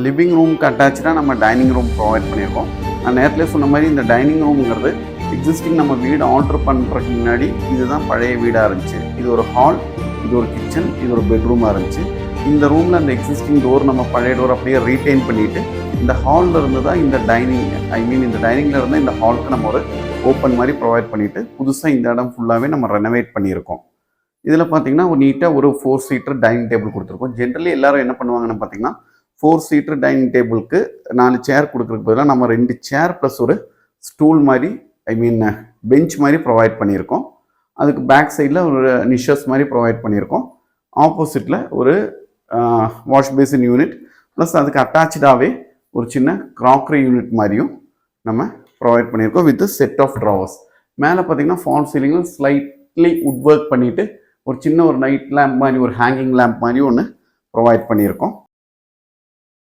Living ரூமுக்கு அட்டாச்சாக நம்ம dining room provide பண்ணியிருக்கோம். நான் நேரத்தில் சொன்ன மாதிரி இந்த டைனிங் ரூம்ங்கிறது எக்ஸிஸ்டிங் நம்ம வீடு ஆல்ட்ரு பண்ணுறதுக்கு முன்னாடி இதுதான் பழைய வீடாக இருந்துச்சு. இது ஒரு ஹால், இது ஒரு கிச்சன், இது ஒரு பெட்ரூமாக இருந்துச்சு. இந்த ரூமில் அந்த எக்ஸிஸ்டிங் டோர் நம்ம பழைய டோர் அப்படியே ரீட்டைன் பண்ணிவிட்டு இந்த ஹாலில் இருந்து தான் இந்த டைனிங் இந்த டைனிங்கில் இருந்து இந்த ஹாலுக்கு நம்ம ஒரு ஓப்பன் மாதிரி ப்ரொவைட் பண்ணிவிட்டு புதுசாக இந்த இடம் ஃபுல்லாகவே நம்ம ரெனோவேட் பண்ணியிருக்கோம். இதில் பார்த்திங்கன்னா ஒரு நீட்டாக ஒரு 4 சீட்டர் டைனிங் டேபிள் கொடுத்துருக்கோம். ஜென்ரலி எல்லோரும் என்ன பண்ணுவாங்கன்னு பார்த்திங்கன்னா 4 சீட்டர் டைனிங் டேபிளுக்கு 4 சேர் கொடுக்குறதுக்கு பதிலாக நம்ம 2 சேர் ப்ளஸ் ஒரு ஸ்டூல் மாதிரி பெஞ்ச் மாதிரி ப்ரொவைட் பண்ணியிருக்கோம். அதுக்கு பேக் சைடில் ஒரு நிஷஸ் மாதிரி ப்ரொவைட் பண்ணியிருக்கோம். ஆப்போசிட்டில் ஒரு வாஷ் பேசின் யூனிட் ப்ளஸ் அதுக்கு அட்டாச்சாகவே ஒரு சின்ன க்ராக்கரி யூனிட் மாதிரியும் நம்ம ப்ரொவைட் பண்ணியிருக்கோம் வித் செட் ஆஃப் ட்ராவர்ஸ். மேலே பார்த்திங்கன்னா ஃபால் சீலிங்கில் ஸ்லைட்லி உட் ஒர்க் பண்ணிவிட்டு ஒரு சின்ன ஒரு நைட் லேம்ப் மாதிரி ஒரு ஹேங்கிங் லேம்ப் மாதிரி ஒன்று ப்ரொவைட் பண்ணியிருக்கோம்.